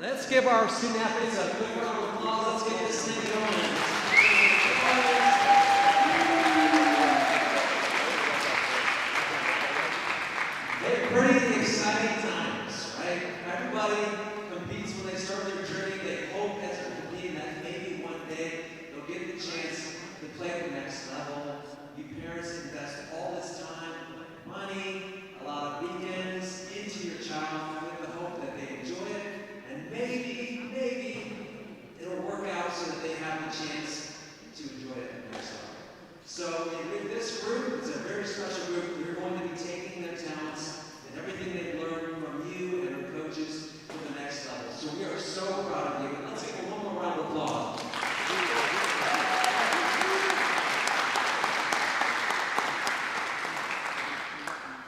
Let's give our student athletes a quick round of applause. Let's get this thing going. They're pretty exciting times, right? Everybody competes when they start their journey. They hope as they're competing that maybe one day they'll get the chance to play at the next level. You parents invest all this time, money, a lot of weekends into your child with the hope that they enjoy it, and maybe it'll work out so that they have the chance to enjoy it at the next level. So with this group, it's a very special group. You're going to be taking their talents and everything they've learned from you and your coaches to the next level. So we are so proud of you. Let's give them one more round of applause.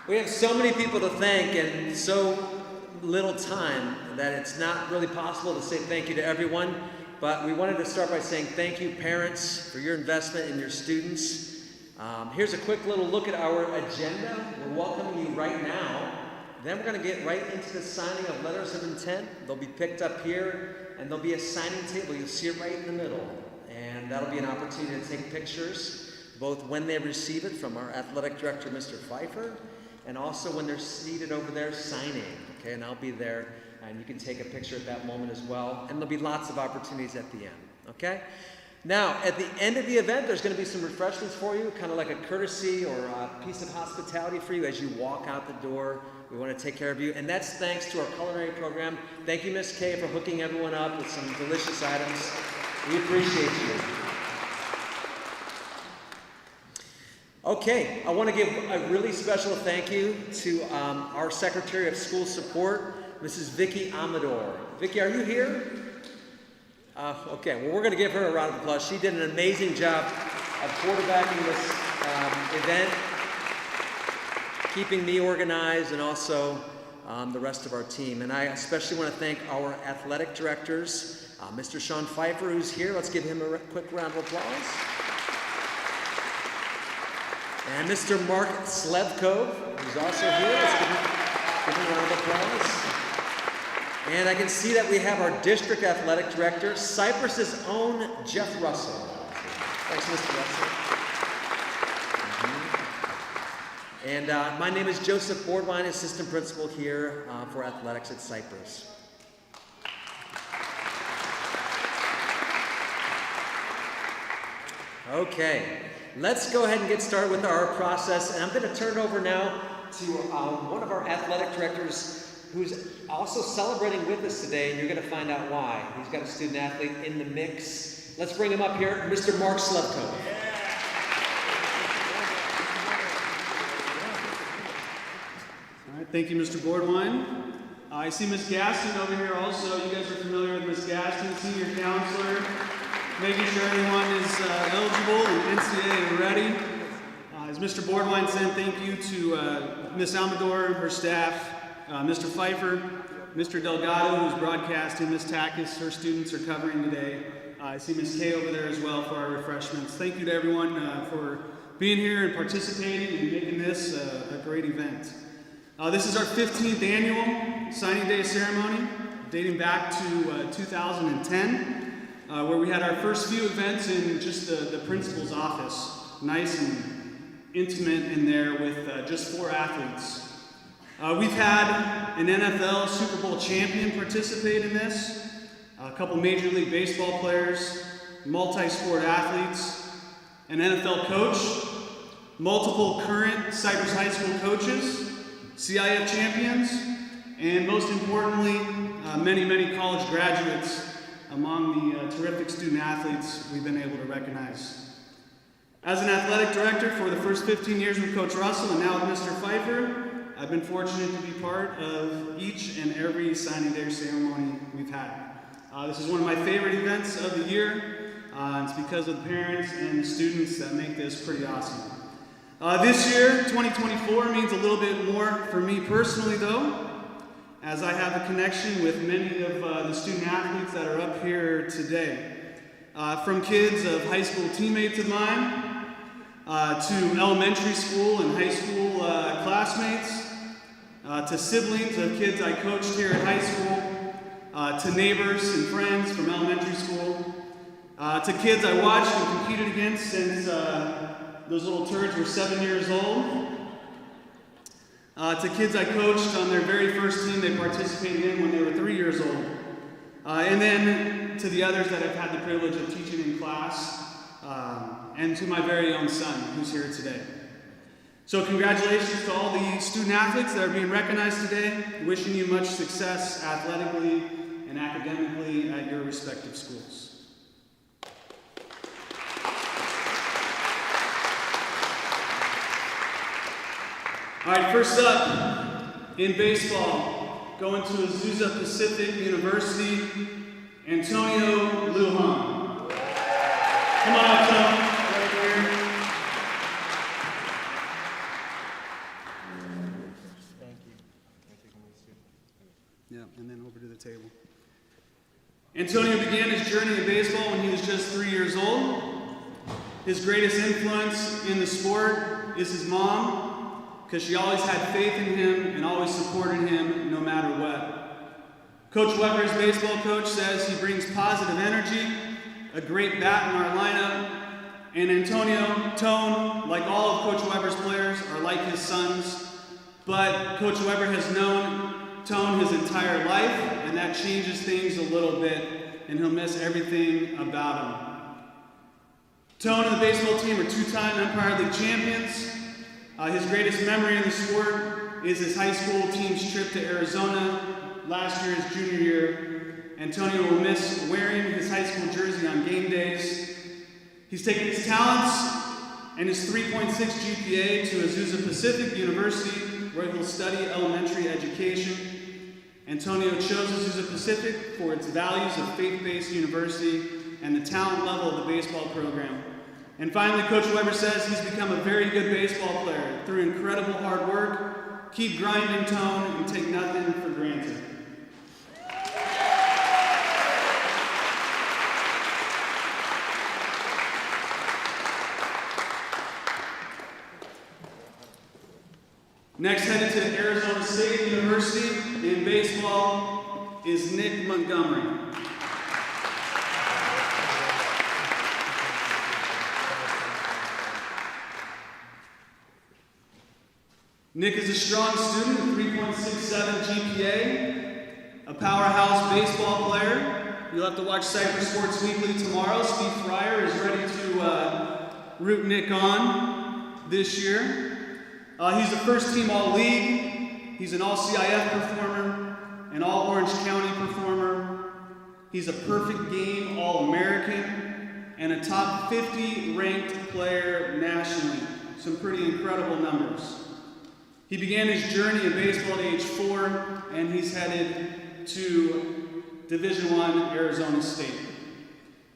We have so many people to thank and so little time that it's not really possible to say thank you to everyone. But we wanted to start by saying thank you, parents, for your investment in your students. Here's a quick little look at our agenda. We're welcoming you right now. Then we're going to get right into the signing of letters of intent. They'll be picked up here, and there'll be a signing table. You'll see it right in the middle. And that'll be an opportunity to take pictures, both when they receive it from our athletic director, Mr. Pfeiffer, and also when they're seated over there signing. Okay, and I'll be there. And you can take a picture at that moment as well. And there'll be lots of opportunities at the end, okay? Now, at the end of the event, there's going to be some refreshments for you, kind of like a courtesy or a piece of hospitality for you as you walk out the door. We want to take care of you. And that's thanks to our culinary program. Thank you, Miss Kay, for hooking everyone up with some delicious items. We appreciate you. Okay, I want to give a really special thank you to our Secretary of School Support, Mrs. Vicki Amador. Vicki, are you here? Okay, well, we're going to give her a round of applause. She did an amazing job of quarterbacking this event, keeping me organized, and also the rest of our team. And I especially want to thank our athletic directors, Mr. Sean Pfeiffer, who's here. Let's give him a quick round of applause. And Mr. Mark Slevkov, who's also here. Let's give him a round of applause. And I can see that we have our district athletic director, Cypress's own Jeff Russell. Thanks, Mr. Russell. And my name is Joseph Boardwine, assistant principal here for athletics at Cypress. Okay, let's go ahead and get started with our process. And I'm going to turn it over now to one of our athletic directors who's also celebrating with us today, and you're going to find out why. He's got a student athlete in the mix. Let's bring him up here, Mr. Mark Slevko. All right, thank you, Mr. Boardwine. I see Ms. Gaston over here also. You guys are familiar with Ms. Gaston, senior counselor, making sure everyone is eligible and NCAA ready. As Mr. Boardwine said, thank you to Ms. Amador, her staff, Mr. Pfeiffer, Mr. Delgado, who's broadcasting, Ms. Takis, her students are covering today. I see Ms. Kay over there as well for our refreshments. Thank you to everyone for being here and participating and making this a great event. This is our 15th annual signing day ceremony, dating back to 2010, where we had our first few events in just the principal's office. Nice and intimate in there with just 4 athletes. We've had an NFL Super Bowl champion participate in this, a couple Major League Baseball players, multi-sport athletes, an NFL coach, multiple current Cypress High School coaches, CIF champions, and most importantly, many college graduates among the terrific student athletes we've been able to recognize. As an athletic director for the first 15 years with Coach Russell and now with Mr. Pfeiffer, I've been fortunate to be part of each and every signing day ceremony we've had. This is one of my favorite events of the year. It's because of the parents and the students that make this pretty awesome. This year, 2024, means a little bit more for me personally though, as I have a connection with many of the student athletes that are up here today. From kids of high school teammates of mine, to elementary school and high school classmates, to siblings of kids I coached here at high school, to neighbors and friends from elementary school, to kids I watched and competed against since those little turds were 7 years old, to kids I coached on their very first team they participated in when they were 3 years old, and then to the others that I've had the privilege of teaching in class, and to my very own son who's here today. So congratulations to all the student athletes that are being recognized today. Wishing you much success athletically and academically at your respective schools. All right, first up in baseball, going to Azusa Pacific University, Antonio Lujan. Come on up, Tom. Right here. Yeah, and then over to the table. Antonio began his journey in baseball when he was just 3 years old. His greatest influence in the sport is his mom, because she always had faith in him and always supported him no matter what. Coach Weber, his baseball coach, says he brings positive energy, a great bat in our lineup, and Antonio, Tone, like all of Coach Weber's players, are like his sons, but Coach Weber has known Tone his entire life, and that changes things a little bit, and he'll miss everything about him. Tone and the baseball team are two-time Empire League champions. His greatest memory in the sport is his high school team's trip to Arizona last year, his junior year. Antonio will miss wearing his high school jersey on game days. He's taken his talents and his 3.6 GPA to Azusa Pacific University, where he'll study elementary education. Antonio chose Azusa Pacific for its values of faith-based university and the talent level of the baseball program. And finally, Coach Weber says he's become a very good baseball player through incredible hard work. Keep grinding, Tone, and take nothing for granted. Next, headed to Arizona State University in baseball is Nick Montgomery. Nick is a strong student with 3.67 GPA, a powerhouse baseball player. You'll have to watch Cypress Sports Weekly tomorrow. Steve Fryer is ready to root Nick on this year. He's a first-team All-League. He's an All-CIF performer, an All-Orange County performer. He's a perfect game All-American, and a top 50 ranked player nationally. Some pretty incredible numbers. He began his journey in baseball at age 4, and he's headed to Division I Arizona State.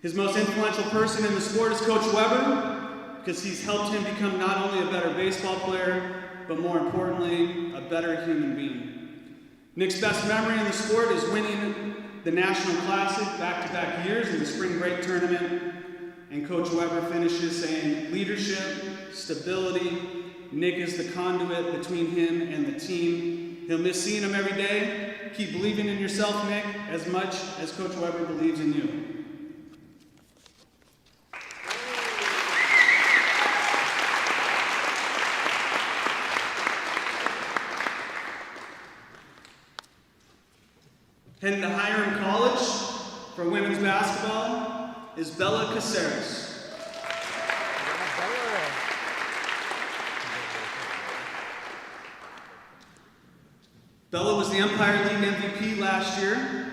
His most influential person in the sport is Coach Weber, because he's helped him become not only a better baseball player, but more importantly, a better human being. Nick's best memory in the sport is winning the National Classic back-to-back years in the spring break tournament. And Coach Weber finishes saying, leadership, stability, Nick is the conduit between him and the team. He'll miss seeing him every day. Keep believing in yourself, Nick, as much as Coach Weber believes in you. Heading to Hiram College for women's basketball is Bella Caceres. Bella was the Empire League MVP last year.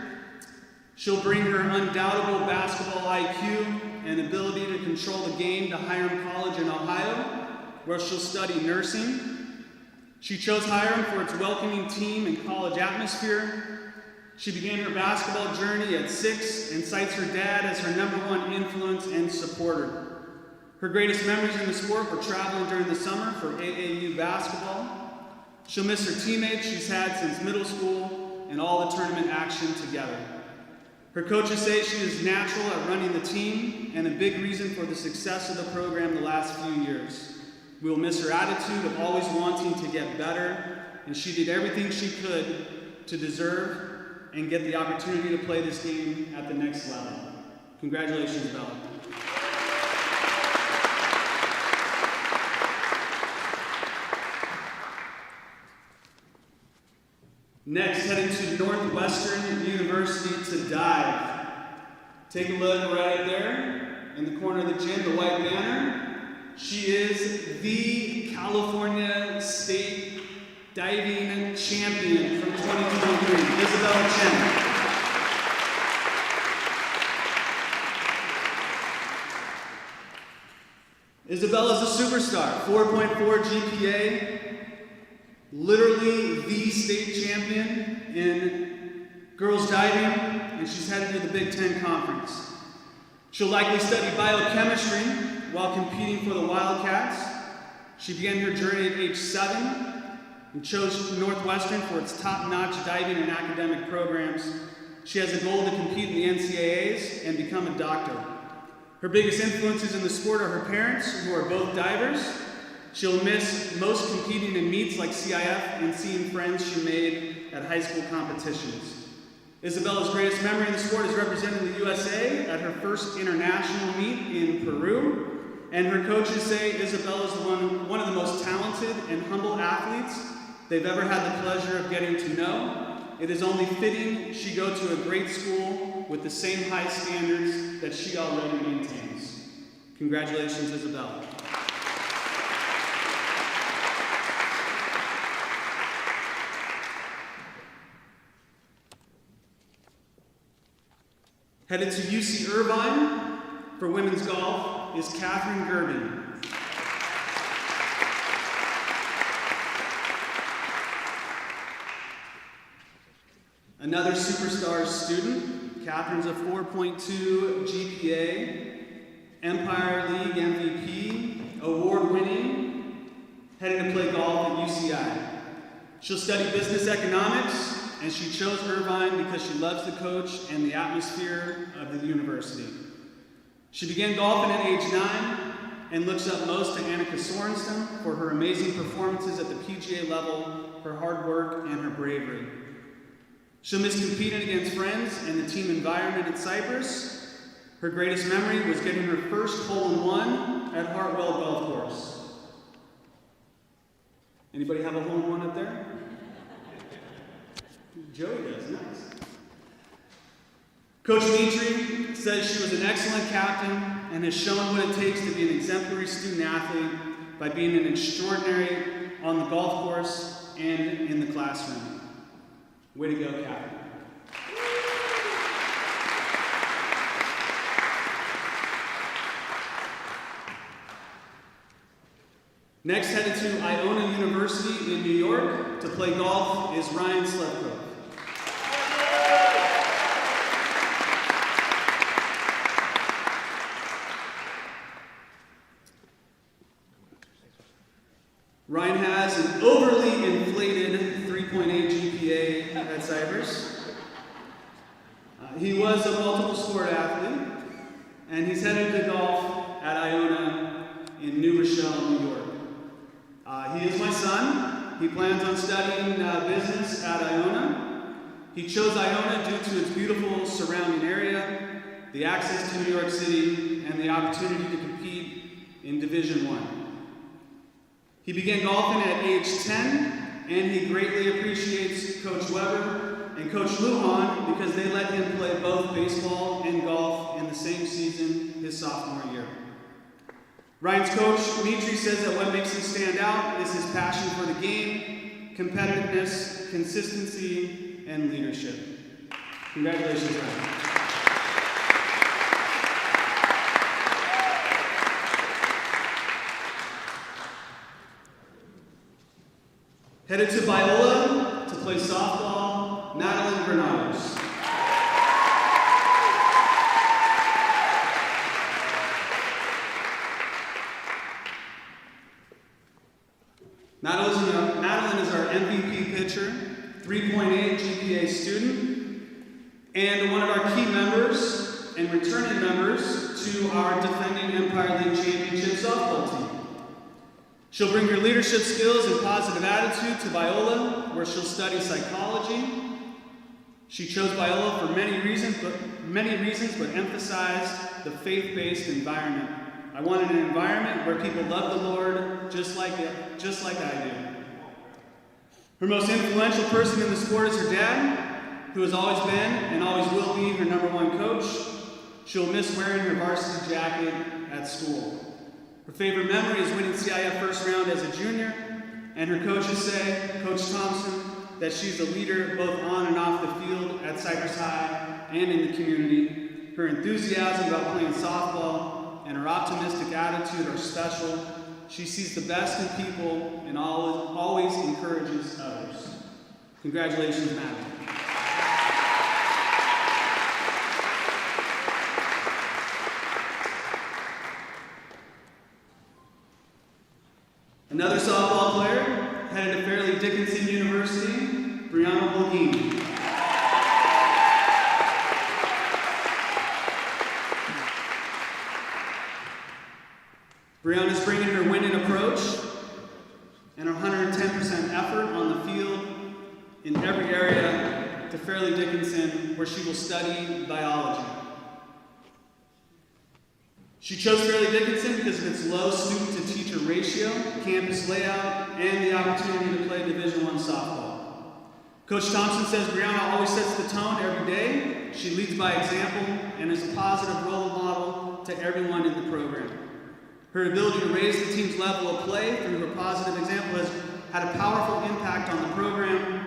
She'll bring her undoubtable basketball IQ and ability to control the game to Hiram College in Ohio, where she'll study nursing. She chose Hiram for its welcoming team and college atmosphere. She began her basketball journey at 6 and cites her dad as her #1 influence and supporter. Her greatest memories in the sport were traveling during the summer for AAU basketball. She'll miss her teammates she's had since middle school and all the tournament action together. Her coaches say she is natural at running the team and a big reason for the success of the program the last few years. We will miss her attitude of always wanting to get better, and she did everything she could to deserve and get the opportunity to play this game at the next level. Congratulations, Bella. Next, heading to Northwestern University to dive. Take a look right up there in the corner of the gym, the white banner. She is the California State Diving Champion from 2023, Isabella Chen. Isabella's a superstar, 4.4 GPA, literally the state champion in girls diving, and she's headed to the Big Ten Conference. She'll likely study biochemistry while competing for the Wildcats. She began her journey at age 7 and chose Northwestern for its top-notch diving and academic programs. She has a goal to compete in the NCAAs and become a doctor. Her biggest influences in the sport are her parents, who are both divers. She'll miss most competing in meets like CIF and seeing friends she made at high school competitions. Isabella's greatest memory in the sport is representing the USA at her first international meet in Peru. And her coaches say Isabella's one of the most talented and humble athletes they've ever had the pleasure of getting to know. It is only fitting she go to a great school with the same high standards that she already maintains. Congratulations, Isabella. Headed to UC Irvine for women's golf is Catherine Gerbin. Another superstar student, Catherine's a 4.2 GPA, Empire League MVP, award-winning, heading to play golf at UCI. She'll study business economics, and she chose Irvine because she loves the coach and the atmosphere of the university. She began golfing at age 9 and looks up most to Annika Sorenstam for her amazing performances at the PGA level, her hard work, and her bravery. She'll miss competing against friends and the team environment at Cypress. Her greatest memory was getting her first hole-in-one at Hartwell Golf Course. Anybody have a hole-in-one up there? Joey does, nice. Coach Mitri says she was an excellent captain and has shown what it takes to be an exemplary student athlete by being an extraordinary on the golf course and in the classroom. Way to go, Catherine. Next, headed to Iona University in New York to play golf is Ryan Slepko. Ryan has an overly inflated 3.8 GPA at Cypress. He was a multiple sport athlete, and he's headed to golf at Iona in New Rochelle, New York. He is my son. He plans on studying business at Iona. He chose Iona due to its beautiful surrounding area, the access to New York City, and the opportunity to compete in Division I. He began golfing at age 10, and he greatly appreciates Coach Weber and Coach Lujan because they let him play both baseball and golf in the same season his sophomore year. Ryan's coach, Mitri, says that what makes him stand out is his passion for the game, competitiveness, consistency, and leadership. Congratulations, Ryan. Headed to Biola to play softball, Madeline Granados. Madeline is our MVP pitcher, 3.8 GPA student, and one of our key members and returning members to our defending Empire League Championship softball team. She'll bring her leadership skills and positive attitude to Biola, where she'll study psychology. She chose Biola for many reasons, but emphasized the faith-based environment. I wanted an environment where people love the Lord just like I do. Her most influential person in the sport is her dad, who has always been and always will be her #1 coach. She'll miss wearing her varsity jacket at school. Her favorite memory is winning CIF first round as a junior, and her coaches say, Coach Thompson, that she's a leader both on and off the field at Cypress High and in the community. Her enthusiasm about playing softball and her optimistic attitude are special. She sees the best in people and always encourages others. Congratulations, Maddie. Another softball player headed to Fairleigh Dickinson University, Brianna Holguin. Brianna's bringing her winning approach and her 110% effort on the field in every area to Fairleigh Dickinson, where she will study biology. She chose Fairleigh Dickinson because of its low student-to-teacher ratio, campus layout, and the opportunity to play Division I softball. Coach Thompson says Brianna always sets the tone every day. She leads by example and is a positive role model to everyone in the program. Her ability to raise the team's level of play through her positive example has had a powerful impact on the program.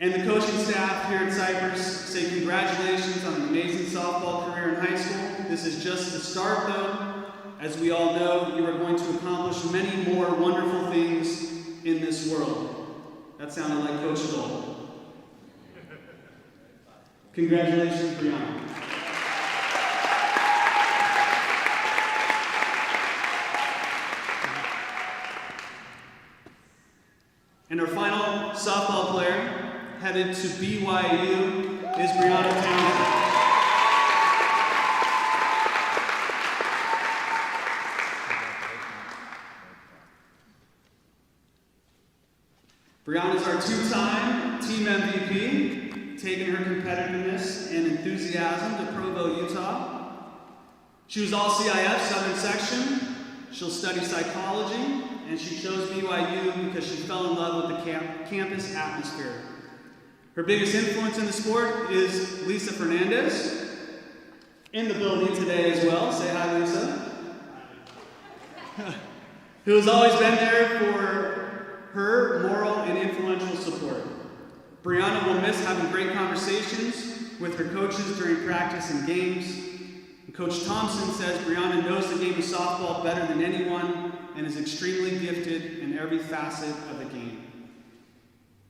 And the coaching staff here at Cypress say congratulations on an amazing softball career in high school. This is just the start, though. As we all know, you are going to accomplish many more wonderful things in this world. That sounded like Coach Dole. Congratulations, Brianna. And our final softball player headed to BYU is Brianna Townsend. Brianna is our two-time team MVP, taking her competitiveness and enthusiasm to Provo, Utah. She was all CIF Southern Section. She'll study psychology, and she chose BYU because she fell in love with the campus atmosphere. Her biggest influence in the sport is Lisa Fernandez, in the building today as well. Say hi, Lisa. Who has always been there for her moral and influential support. Brianna will miss having great conversations with her coaches during practice and games. And Coach Thompson says Brianna knows the game of softball better than anyone and is extremely gifted in every facet of the game.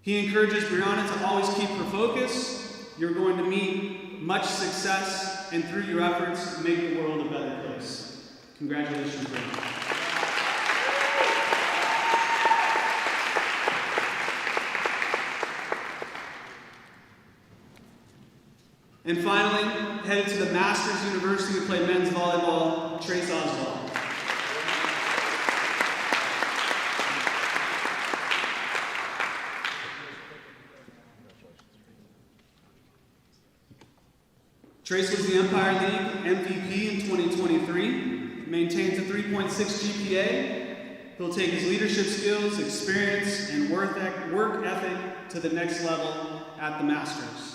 He encourages Brianna to always keep her focus. You're going to meet much success, and through your efforts, make the world a better place. Congratulations, Brianna. And finally, headed to the Masters University to play men's volleyball, Trace Oswald. Trace was the Empire League MVP in 2023, maintains a 3.6 GPA. He'll take his leadership skills, experience, and work ethic to the next level at the Masters.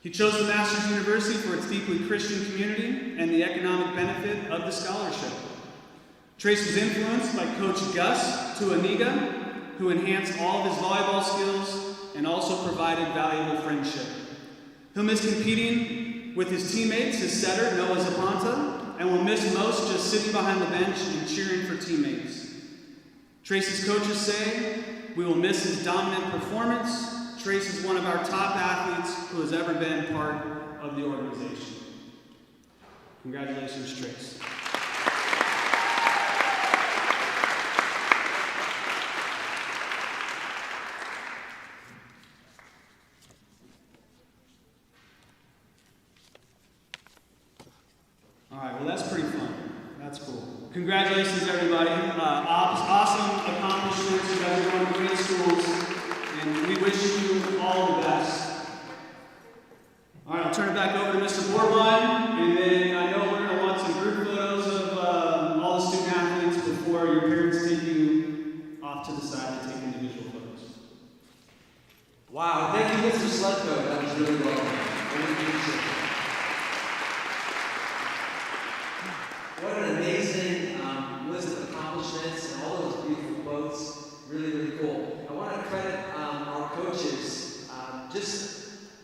He chose the Masters University for its deeply Christian community and the economic benefit of the scholarship. Trace was influenced by Coach Gus Tuaniga, who enhanced all of his volleyball skills and also provided valuable friendship. He'll miss competing with his teammates, his setter, Noah Zapanta, and will miss most just sitting behind the bench and cheering for teammates. Trace's coaches say, we will miss his dominant performance. Trace is one of our top athletes who has ever been part of the organization. Congratulations, Trace. All right, well, that's pretty fun. That's cool. Congratulations, everybody. Awesome accomplishments. You guys are going to great schools. And we wish you all the best back over to Mr. Borwine, and then I know we're going to want some group photos of all the student athletes before your parents take you off to the side to take individual photos. Wow, thank you, Mr. Sletko. That was really well done. Really appreciate it. What an amazing list of accomplishments and all those beautiful quotes. Really, really cool. I want to credit our coaches. Just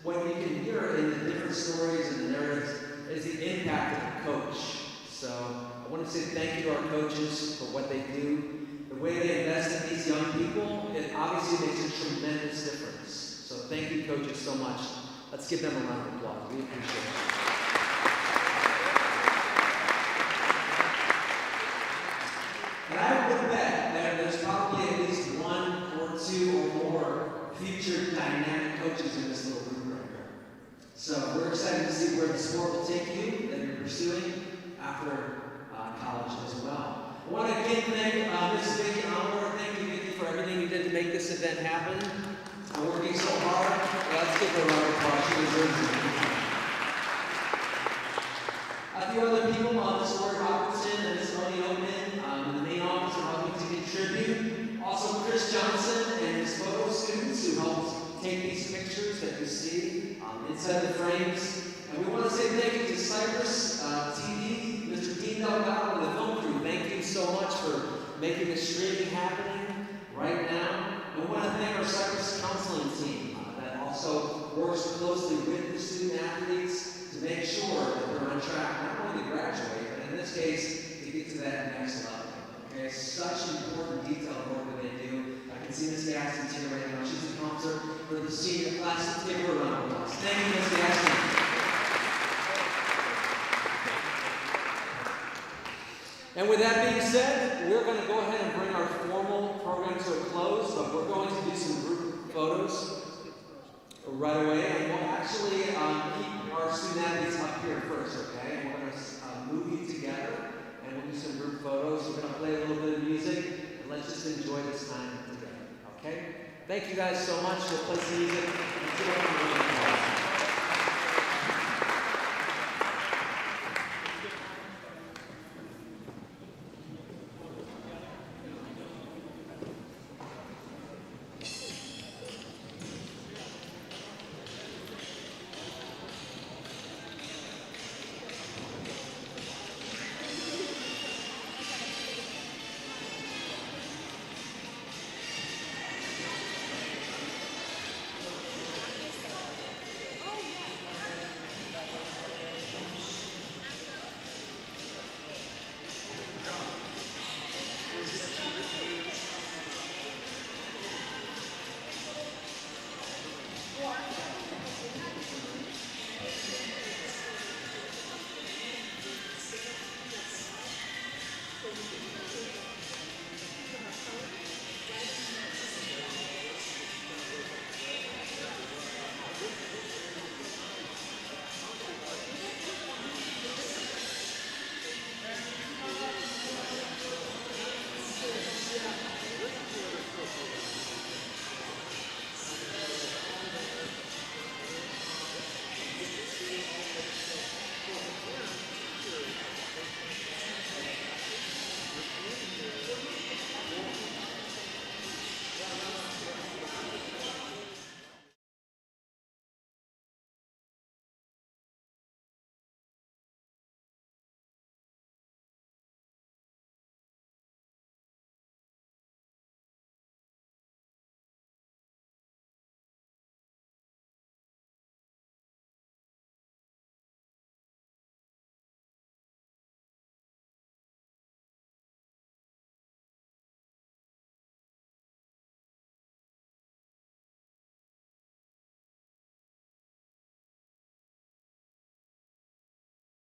what you can hear in the different stories and the narratives is the impact of a coach. So I want to say thank you to our coaches for what they do. The way they invest in these young people, it obviously makes a tremendous difference. So thank you, coaches, so much. Let's give them a round of applause. We appreciate it. And I would bet that there's probably at least one or two or more future dynamic coaches in this little group right here. So we're excited to see where the sport will take you that you're pursuing after college as well. I want to again thank Ms. Vicki Almore. Thank you, Vicki, for everything you did to make this event happen. Working so hard. Let's give her a round of applause. She deserves it. A few other people, Ms. Lori Robertson and Ms. Tony Oman in the main office are helping to contribute. Also, Chris Johnson and his photo students who helped take these pictures that you see inside the frames. And we want to say thank you to Cypress TV, Mr. Dean Delgado, and the film crew. Thank you so much for making this streaming happening right now. We want to thank our Cypress counseling team that also works closely with the student athletes to make sure that they're on track, not only to graduate, but in this case, to get to that next level. Okay, such important detailed work that they do. I can see Ms. Gaston's here right now. She's a counselor for the senior class. Let's give her a round of applause. Thank you, Ms. Gaston. And with that being said, we're going to go ahead and bring our formal program to a close, but we're going to do some group photos right away. And we'll actually keep our student athletes up here first, okay? And we're going to move you together, and we'll do some group photos. We're going to play a little bit of music, and let's just enjoy this time together, okay? Thank you guys so much. We'll play some music.